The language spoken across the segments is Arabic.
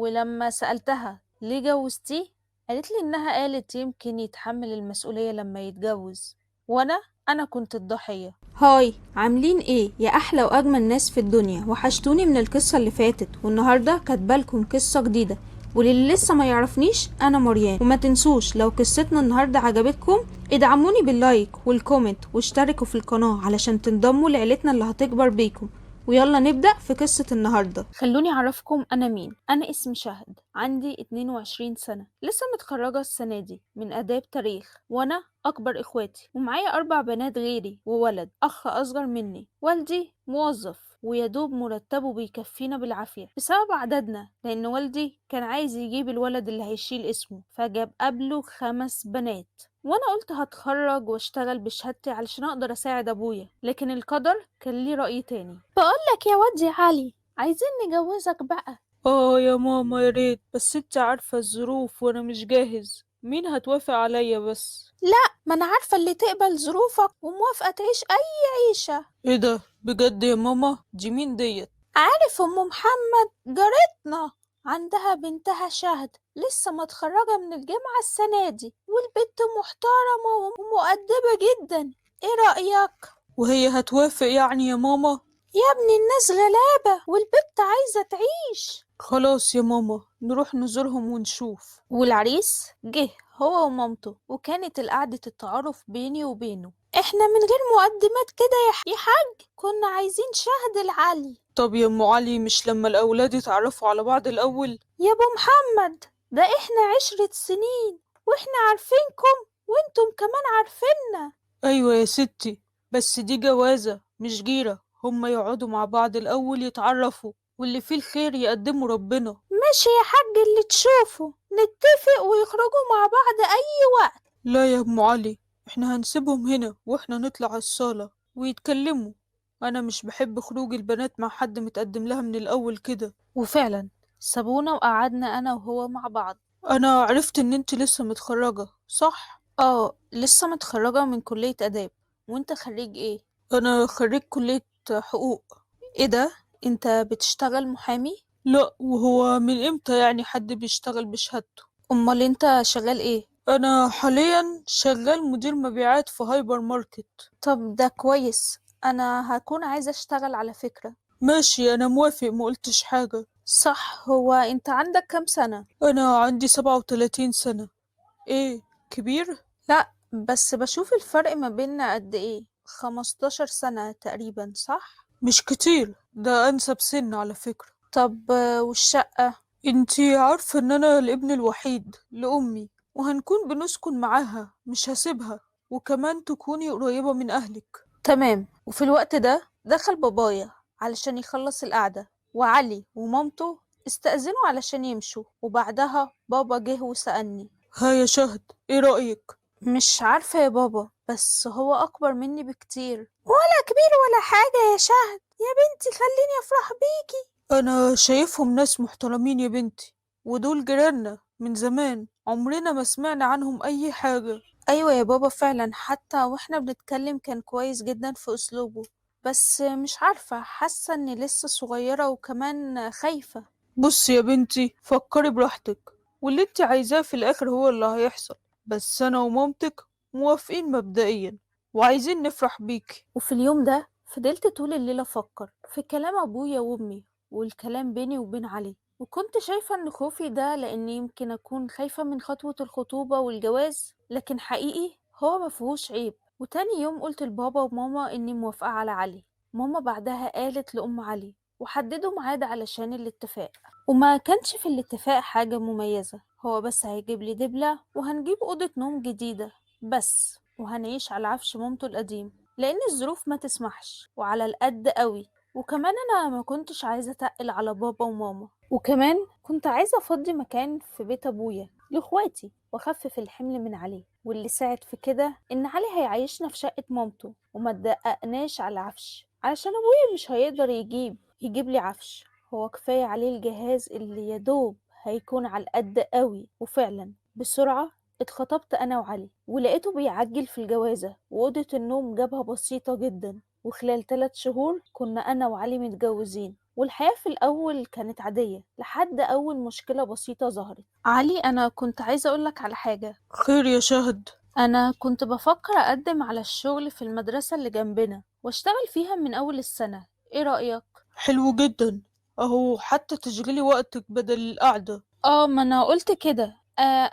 ولمّا سألتها ليه جوّزتيه، قالت لي إنها قالت يمكن يتحمّل المسؤولية لمّا يتجوّز، وأنا كنت الضحية. هاي، عاملين ايه يا احلى واجمل ناس في الدنيا؟ وحشتوني من القصة اللي فاتت، والنهاردة كاتبالكم قصة جديدة. وللي لسه ما يعرفنيش، انا مريان. وما تنسوش لو قصتنا النهاردة عجبتكم ادعموني باللايك والكومنت واشتركوا في القناة علشان تنضموا لعيلتنا اللي هتكبر بيكم. ويلا نبدأ في قصة النهاردة. خلّوني أعرّفكم أنا مين. أنا اسمي شهد، عندي 22 سَنة، لسه متخرّجة السنة دي من آداب تاريخ، وأنا أكبر إخواتي، ومعايا 4 بنات غيري وولد، أخ أصغر منّي. والدي موظّف ويا دوب مرتّبه بيكفّينا بالعافية بسبب عددنا، لإن والدي كان عايز يجيب الولد اللي هيشيل اسمه، فجاب قبله 5 بنات. وأنا قُلت هاتخرّج واشتغل بشهادتي علشان أقدر أساعد أبويا، لكن القدر كان ليه رأي تاني. باقول لك يا واد يا علي، عايزين نجوّزك بقى. يا ماما يا ريت، بس انت عارفة الظروف وانا مش جاهز. مين هتوافق عليا بس؟ لأ، ما أنا عارفة اللي تقبل ظروفك وموافقة تعيش أي عيشة. ايه ده بجد يا ماما؟ دي مين ديت؟ عارف أم محمد جارتنا، عندها بنتها شهد لسه متخرجة من الجامعة السنة دي، والبنت محترمة ومؤدبة جدا. ايه رأيك؟ وهي هتوافق يعني يا ماما؟ يا ابني الناس غلابة والبنت عايزة تعيش. خلاص يا ماما، نروح نزورهم ونشوف. والعريس جه هو ومامته، وكانت القعدة التعارف بيني وبينه. احنا من غير مقدمات كده يا حاج كنا عايزين شهد العلي. طب يا ام علي، مش لما الاولاد يتعرفوا على بعض الاول؟ يا ابو محمد، ده احنا 10 سنين واحنا عارفينكم وانتم كمان عارفيننا. ايوه يا ستي، بس دي جوازة مش جيرة. هما يقعدوا مع بعض الاول يتعرفوا، واللي فيه الخير يقدموا ربنا. ماشي يا حاج، اللي تشوفه، نتفق ويخرجوا مع بعض اي وقت. لا يا ام علي، احنا هنسيبهم هنا واحنا نطلع الصالة ويتكلموا. انا مش بحب خروج البنات مع حد متقدم لها من الاول كده. وفعلا سابونا وقعدنا انا وهو مع بعض. انا عرفت ان انت لسه متخرجة، صح؟ لسه متخرجة من كلية آداب. وانت خريج ايه؟ انا خريج كلية حقوق. ايه ده، انت بتشتغل محامي؟ لا، وهو من امتى يعني حد بيشتغل بشهادته؟ امال انت شغال ايه؟ انا حاليا شغال مدير مبيعات في هايبر ماركت. طب ده كويس، انا هكون عايزة اشتغل على فكرة. ماشي، انا موافق، ما قلتش حاجة. صح، هو انت عندك كام سنة؟ انا عندي 37 سنة. ايه؟ كبير؟ لا، بس بشوف الفرق ما بيننا قد ايه، 15 سنة تقريبا، صح؟ مش كتير، ده انسب سن على فكرة. طب والشقة؟ انتي عارفة ان انا الابن الوحيد لأمي، وهنكون بنسكن معاها، مش هسيبها. وكمان تكوني قريبة من اهلك. تمام. وفي الوقت ده دخل بابايا علشان يخلص القعدة، وعلي ومامته استأذنوا علشان يمشوا، وبعدها بابا جه وسألني. ها يا شهد، ايه رأيك؟ مش عارفة يا بابا، بس هو أكبر مني بكتير. ولا كبير ولا حاجة يا شهد، يا بنتي خليني أفرح بيكي. انا شايفهم ناس محترمين يا بنتي، ودول جيراننا من زمان، عمرنا ما سمعنا عنهم اي حاجة. أيوة يا بابا، فعلا حتى واحنا بنتكلم كان كويس جدا في أسلوبه، بس مش عارفة، حاسة إني لسه صغيرة وكمان خايفة. بصي يا بنتي، فكري براحتك، واللي انت عايزاه في الاخر هو اللي هيحصل. بس انا ومامتك موافقين مبدئيا، وعايزين نفرح بيكي. وفي اليوم ده فضلت طول الليل أفكر في كلام أبويا وأمي والكلام بيني وبين علي، وكنت شايفة إن خوفي ده لأني يمكن أكون خايفة من خطوة الخطوبة والجواز، لكن حقيقي هو مفيهوش عيب. وتاني يوم قلت لبابا وماما إني موافقة على علي. ماما بعدها قالت لأم علي وحددوا ميعاد علشان الاتفاق. وما كانش في الاتفاق حاجة مميزة، هو بس هيجيب لي دبلة وهنجيب أوضة نوم جديدة بس، وهنعيش على عفش مامته القديم لأن الظروف ما تسمحش، وعلى القد قوي. وكمان أنا ما كنتش عايزة أتقل على بابا وماما، وكمان كنت عايزة أفضي مكان في بيت أبويا لإخواتي وأخفف الحمل من عليه. واللي ساعد في كده إن علي هيعيشنا في شقة مامته وما تدققناش على العفش، علشان أبويا مش هيقدر يجيب لي عفش، هو كفاية عليه الجهاز اللي يدوب هيكون على القد قوي. وفعلا بسرعة اتخطبت أنا وعلي، ولقيته بيعجل في الجوازة، وأوضة النوم جابها بسيطة جدا، وخلال 3 شهور كنا أنا وعلي متجوزين، والحياة في الأول كانت عادية لحد أول مشكلة بسيطة ظهرت. علي، أنا كنت عايزة أقولك على حاجة. خير يا شهد؟ أنا كنت بفكر أقدم على الشغل في المدرسة اللي جنبنا وأشتغل فيها من أول السنة، إيه رأيك؟ حلو جدا، اهو حتى تشغلي وقتك بدل القعدة. ما أنا قلت كده.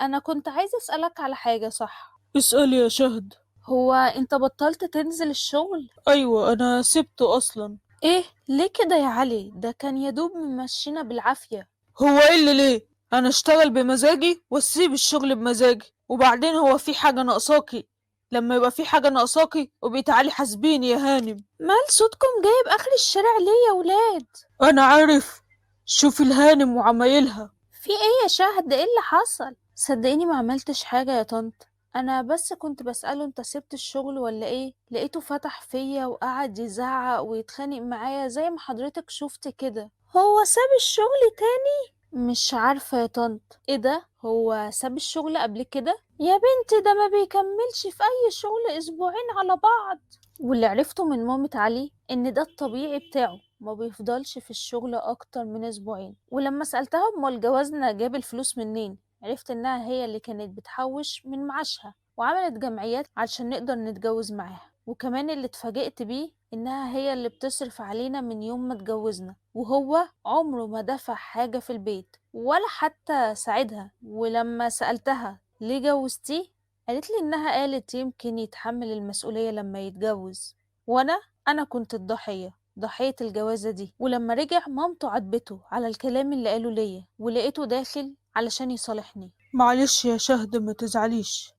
أنا كنت عايزة أسألك على حاجة، صح؟ اسألي يا شهد. هو أنت بطلت تنزل الشغل؟ ايوه، انا سبته اصلا. إيه؟ ليه كده يا علي؟ ده كان يدوب ممشينا بالعافية. هو ايه اللي ليه؟ انا اشتغل بمزاجي واسيب الشغل بمزاجي، وبعدين هو في حاجة ناقصاكي؟ لما يبقى في حاجة ناقصاكي وبقي تعالي حاسبيني يا هانم. مال صوتكم جايب آخر الشارع ليه يا ولاد؟ انا عارف. شوفي الهانم وعمايلها. في ايه يا شهد؟ ايه اللي حصل؟ صدقيني ما عملتش حاجة يا طنط، انا بس كنت بسأله انت سبت الشغل ولا ايه، لقيته فتح فيا وقعد يزعق ويتخانق معايا زي ما حضرتك شفت كده. هو ساب الشغل تاني؟ مش عارفة يا طنط. ايه ده، هو ساب الشغل قبل كده؟ يا بنتي ده ما بيكملش في اي شغل اسبوعين على بعض. واللي عرفته من مامة علي ان ده الطبيعي بتاعه، ما بيفضلش في الشغل اكتر من اسبوعين. ولما سألتها امال جوازنا جاب الفلوس منين، عرفت انها هي اللي كانت بتحوش من معاشها وعملت جمعيات علشان نقدر نتجوز معاها. وكمان اللي اتفاجئت بيه انها هي اللي بتصرف علينا من يوم ما اتجوزنا، وهو عمره ما دفع حاجة في البيت ولا حتى ساعدها. ولما سألتها ليه جوزتيه، قالت لي انها قالت يمكن يتحمل المسؤولية لما يتجوز. وانا كنت الضحية، ضحية الجوازة دي. ولما رجع مامته عاتبته على الكلام اللي قاله ليا، ولقيته داخل علشان يصالحني. معلش يا شهد، ما تزعليش،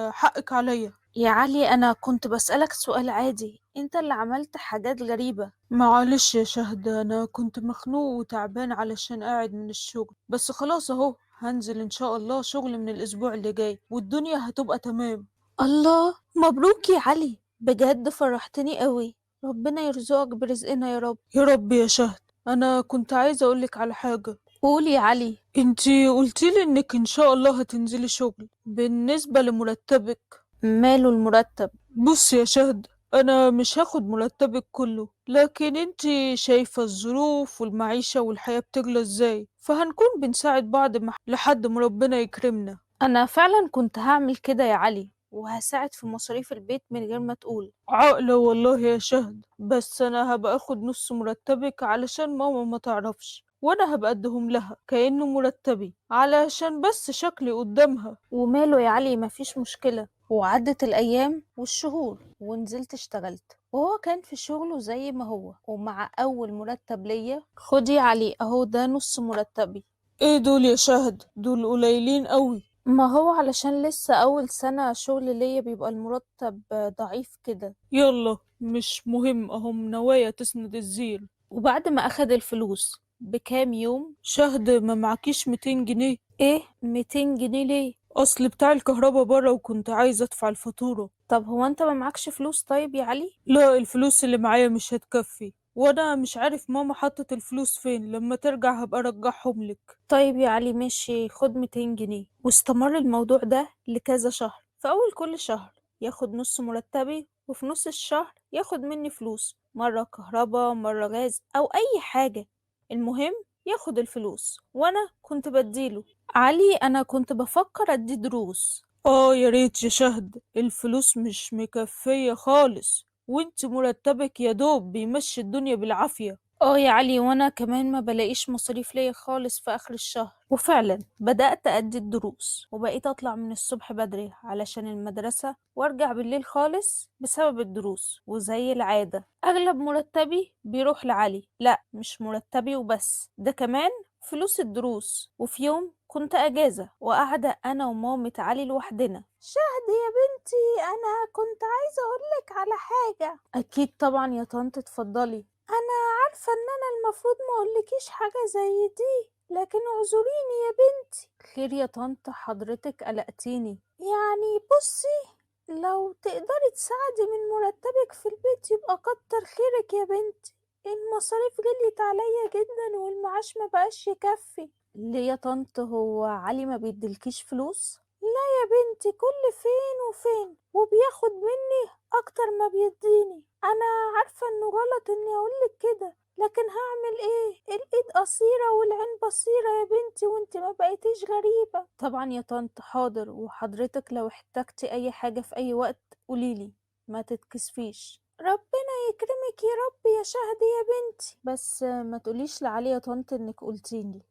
حقك عليا. يا علي انا كنت بسألك سؤال عادي، انت اللي عملت حاجات غريبة. معلش يا شهد، انا كنت مخنوق وتعبان علشان قاعد من الشغل، بس خلاص اهو هنزل ان شاء الله شغل من الاسبوع اللي جاي والدنيا هتبقى تمام. الله، مبروك يا علي، بجد فرحتني قوي. ربنا يرزقك برزقنا يا رب. يا رب يا شهد. انا كنت عايزه اقولك على حاجه. قول يا علي. انتي قلتيلي انك ان شاء الله هتنزلي شغل. بالنسبه لمرتبك، ماله المرتب؟ بص يا شهد، انا مش هاخد مرتبك كله، لكن انتي شايفه الظروف والمعيشه والحياه بتغلى ازاي، فهنكون بنساعد بعض لحد ما ربنا يكرمنا. انا فعلا كنت هعمل كده يا علي، وهساعد في مصاريف البيت من غير ما تقول. عقلة والله يا شهد، بس أنا هبقى أخد نص مرتبك علشان ماما ما تعرفش، وأنا هبقى أديهم لها كأنه مرتبي علشان بس شكلي قدامها. وماله يا علي، مفيش مشكلة. وعدت الأيام والشهور ونزلت اشتغلت، وهو كان في شغله زي ما هو. ومع أول مرتب ليا، خدي يا علي أهو ده نص مرتبي. إيه دول يا شهد؟ دول قليلين قوي. ما هو علشان لسه أول سنة شغل ليا بيبقى المرتب ضعيف كده. يلا مش مهم، أهم نوايا تسند الزير. وبعد ما أخد الفلوس بكام يوم. شهد، ما معكيش 200 جنيه؟ إيه 200 جنيه ليه؟ أصل بتاع الكهرباء برا وكنت عايزة أدفع الفاتورة. طب هو أنت ما معكش فلوس طيب يا علي؟ لا، الفلوس اللي معايا مش هتكفي، وأنا مش عارف ماما حطت الفلوس فين، لما ترجع هبقى أرجعهم لك. طيب يا علي ماشي، خد 200 جنيه. واستمر الموضوع ده لكذا شهر. في أول كل شهر ياخد نص مرتبي، وفي نص الشهر ياخد مني فلوس، مرة كهربا مرة غاز أو أي حاجة، المهم ياخد الفلوس وأنا كنت بديله. علي أنا كنت بفكر أدي دروس. يا ريت يا شهد، الفلوس مش مكفية خالص، وانت مرتبك يا دوب بيمشي الدنيا بالعافية. يا علي، وانا كمان ما بلاقيش مصاريف ليا خالص في اخر الشهر. وفعلا بدأت أدي الدروس، وبقيت اطلع من الصبح بدري علشان المدرسة وارجع بالليل خالص بسبب الدروس. وزي العادة اغلب مرتبي بيروح لعلي. لا مش مرتبي وبس، ده كمان فلوس الدروس. وفي يوم كنت اجازة وقاعدة انا ومامة علي لوحدنا. شهد يا بنتي، انا كنت عايزة اقولك على حاجة. اكيد طبعا يا طنط، اتفضلي. انا عارفة ان انا المفروض ما اقولكيش حاجة زي دي، لكن اعذريني يا بنتي. خير يا طنط، حضرتك قلقتيني. يعني بصي، لو تقدري تساعدي من مرتبك في البيت يبقى كتر خيرك يا بنتي. المصاريف غليت عليا جدا والمعاش ما بقاش يكفي. ليه يا طنط، هو علي ما بيديلكيش فلوس؟ لا يا بنتي كل فين وفين وبياخد مني اكتر ما بيديني. انا عارفة انه غلط اني اقولك كده، لكن هعمل ايه؟ الايد قصيرة والعين بصيرة يا بنتي، وانت ما بقيتيش غريبة. طبعا يا طنط، حاضر، وحضرتك لو احتجتي اي حاجة في اي وقت قوليلي، ما تتكسفيش. ربنا يكرمك يا رب يا شهد يا بنتي، بس ما تقوليش لعلي يا طنط انك قلتيلي.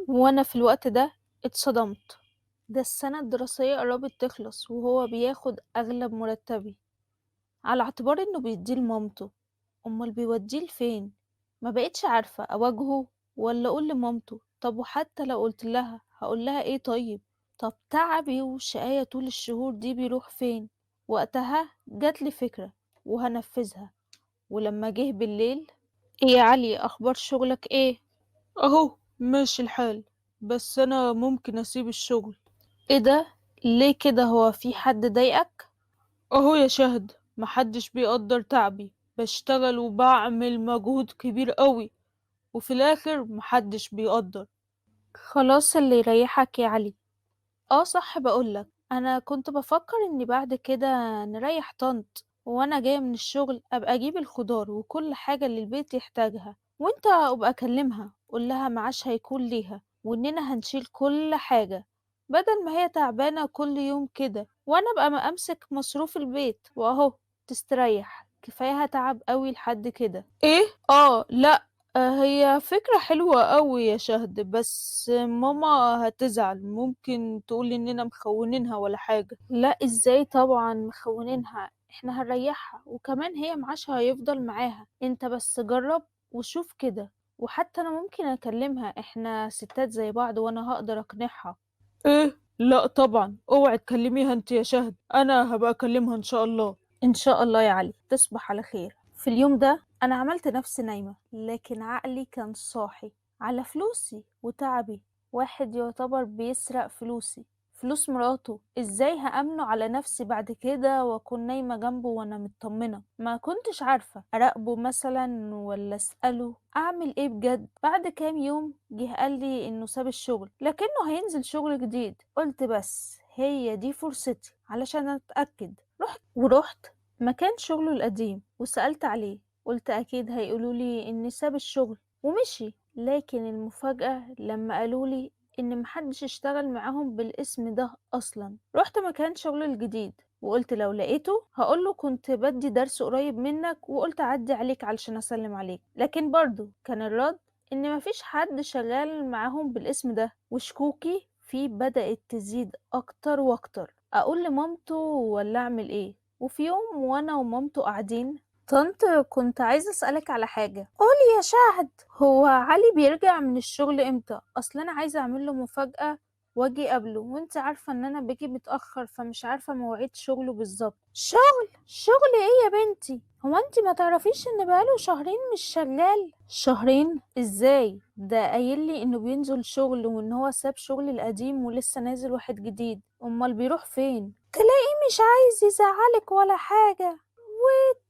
وانا في الوقت ده اتصدمت. ده السنة الدراسية قربت تخلص وهو بياخد اغلب مرتبي على اعتبار انه بيديه لمامته. امال بيوديه لفين؟ ما بقتش عارفة اواجهه ولا اقول لمامته. طب وحتى لو قلت لها هقول لها ايه؟ طيب طب تعبي وشقاية طول الشهور دي بيروح فين؟ وقتها جات لي فكرة وهنفذها. ولما جه بالليل: ايه يا علي، اخبار شغلك ايه؟ اهو ماشي الحال، بس انا ممكن اسيب الشغل. ايه ده؟ ليه كده؟ هو في حد ضايقك؟ اهو يا شهد، محدش بيقدر تعبي، بشتغل وبعمل مجهود كبير قوي، وفي الاخر محدش بيقدر. خلاص اللي يريحك يا علي. اه صح، بقولك انا كنت بفكر اني بعد كده نريح طنط، وانا جاية من الشغل ابقى اجيب الخضار وكل حاجة اللي البيت يحتاجها، وانت ابقى اكلمها قول لها معاش هيكون ليها، واننا هنشيل كل حاجة بدل ما هي تعبانة كل يوم كده، وانا ابقى ما امسك مصروف البيت واهو تستريح. كفاية تعب قوي لحد كده. ايه؟ لا. هي فكرة حلوة قوي يا شهد، بس ماما هتزعل، ممكن تقول اننا مخونينها ولا حاجة. لا ازاي؟ طبعا مخونينها، احنا هنريحها وكمان هي معاشها هيفضل معاها. انت بس جرب وشوف كده، وحتى انا ممكن اكلمها، احنا ستات زي بعض وانا هقدر اقنعها. ايه؟ لا طبعا، اوعي تكلميها انت يا شهد، انا هبقى اكلمها ان شاء الله. ان شاء الله يا علي، تصبح على خير. في اليوم ده انا عملت نفسي نايمة، لكن عقلي كان صاحي على فلوسي وتعبي. واحد يعتبر بيسرق فلوسي، فلوس مراته، ازاي هأمنه على نفسي بعد كده واكون نايمة جنبه وانا مطمنة؟ ما كنتش عارفة اراقبه مثلا ولا اسأله اعمل ايه بجد. بعد كام يوم جه قال لي انه ساب الشغل لكنه هينزل شغل جديد. قلت بس هي دي فرصتي علشان اتأكد. ورحت مكان شغله القديم وسألت عليه، قلت أكيد هيقولولي إني ساب الشغل ومشي. لكن المفاجأة لما قالولي إن محدش اشتغل معاهم بالاسم ده أصلا. رحت مكان شغله الجديد وقلت لو لقيته هقوله كنت بدي درس قريب منك وقلت أعدي عليك علشان أسلم عليك، لكن برضو كان الرد إن مفيش حد شغال معاهم بالاسم ده. وشكوكي فيه بدأت تزيد أكتر وأكتر. أقول لمامته ولا أعمل إيه؟ وفي يوم وانا ومامته قاعدين: طنط كنت عايزة اسألك على حاجة. قولي يا شهد. هو علي بيرجع من الشغل امتى؟ اصل انا عايزة اعمل له مفاجأة واجي قبله، وانت عارفة ان انا باجي متأخر فمش عارفة مواعيد شغله بالظبط. شغل ايه يا بنتي؟ هو انت ما تعرفيش ان بقاله شهرين مش شغال؟ شهرين ازاي؟ ده قايل لي انه بينزل شغل وان هو ساب شغل القديم ولسه نازل واحد جديد. امال بيروح فين؟ مش عايز يزعلك ولا حاجة،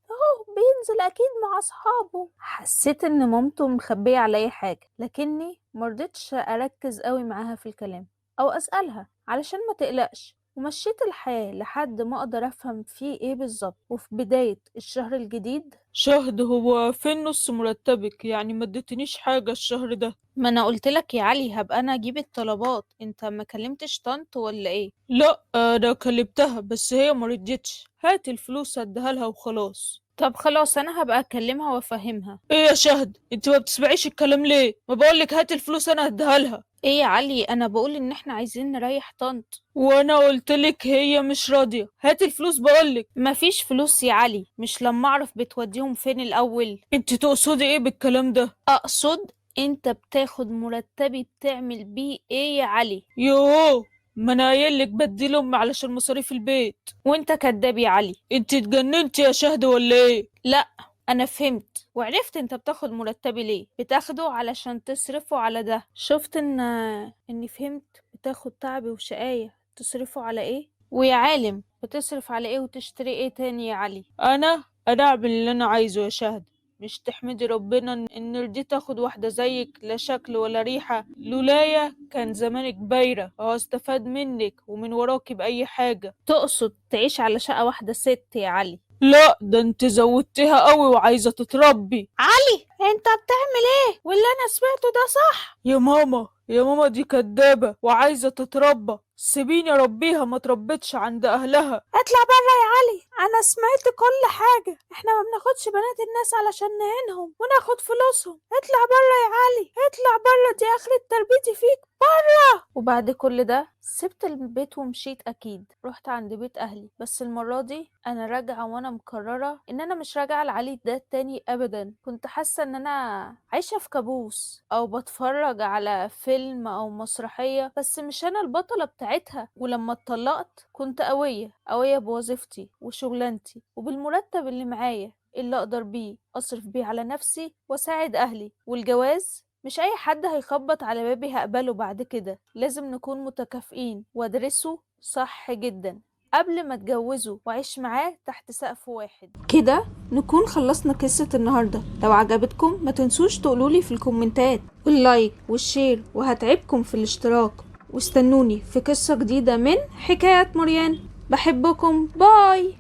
وهو بينزل أكيد مع أصحابه. حسيت إن مامته مخبية عليا حاجة، لكني مرضتش أركز قوي معاها في الكلام أو أسألها علشان ما تقلقش، ومشيت الحياة لحد ما أقدر أفهم فيه إيه بالظبط. وفي بداية الشهر الجديد: شهد، هو فين نص مرتبك؟ يعني ما اديتنيش حاجة الشهر ده. ما أنا قلتلك يا علي هبقى أنا أجيب الطلبات، أنت ما كلمتش طنط ولا إيه؟ لا، انا كلمتها بس هي ما ردتش. هات الفلوس اديها لها وخلاص. طب خلاص أنا هبقى أكلمها وأفهمها. ايه يا شهد، انت ما بتسمعيش الكلام ليه؟ ما بقولك هات الفلوس انا هديها لها. ايه يا علي، انا بقول ان احنا عايزين نريح طنط. وانا قلتلك هي مش راضية. هات الفلوس بقولك. مفيش فلوس يا علي، مش لما اعرف بتوديهم فين الاول؟ انت تقصدي ايه بالكلام ده؟ اقصد انت بتاخد مرتبي بتعمل بيه ايه يا علي؟ يوه، ما انا قايلك بدي لهم علشان مصاريف البيت. وانت كداب يا علي. انت اتجننتي يا شهد ولا ايه؟ لا، انا فهمت وعرفت انت بتاخد مرتبي ليه. بتاخده علشان تصرفه على ده. شفت اني فهمت. بتاخد تعبي وشقاية تصرفه على ايه؟ ويا عالم بتصرف على ايه وتشتري ايه تاني يا علي؟ انا اعمل اللي انا عايزه يا شهد، مش تحمدي ربنا إن رضيت أخد واحدة زيك لا شكل ولا ريحة؟ لولايا كان زمانك بايرة أو استفاد منك ومن وراكي بأي حاجة. تقصد تعيش على شقة واحدة ست يا علي؟ لا، ده انت زودتها قوي وعايزة تتربي. علي، انت بتعمل ايه؟ واللي انا سمعته ده صح؟ يا ماما يا ماما، دي كدابة وعايزة تتربى، سيبيني ربيها، ما تربتش عند أهلها. اطلع بره يا علي، انا سمعت كل حاجة. احنا ما بناخدش بنات الناس علشان نهينهم وناخد فلوسهم. اطلع بره يا علي، اطلع بره، دي اخرة تربيتي فيك، بره. وبعد كل ده سبت البيت ومشيت. اكيد رحت عند بيت اهلي، بس المرة دي انا راجعة وانا مقررة ان انا مش راجعة لعلي ده تاني ابدا. كنت حاسة ان انا عايشة في كابوس او بتفرج على فيلم او مسرحية، بس مش انا البطلة بتاعتها. ولما اتطلقت كنت قوية بوظيفتي وشغلانتي وبالمرتب اللي معايا، اللي اقدر بيه اصرف بيه على نفسي واساعد اهلي. والجواز مش اي حد هيخبط على بابي هقبله بعد كده، لازم نكون متكافئين وادرسه صح جدا قبل ما اتجوزه واعيش معاه تحت سقف واحد. كده نكون خلصنا قصة النهاردة. لو عجبتكم ما تنسوش تقولولي في الكومنتات واللايك والشير، وهتعبكم في الاشتراك. واستنوني في قصة جديدة من حكاية مريان. بحبكم، باي.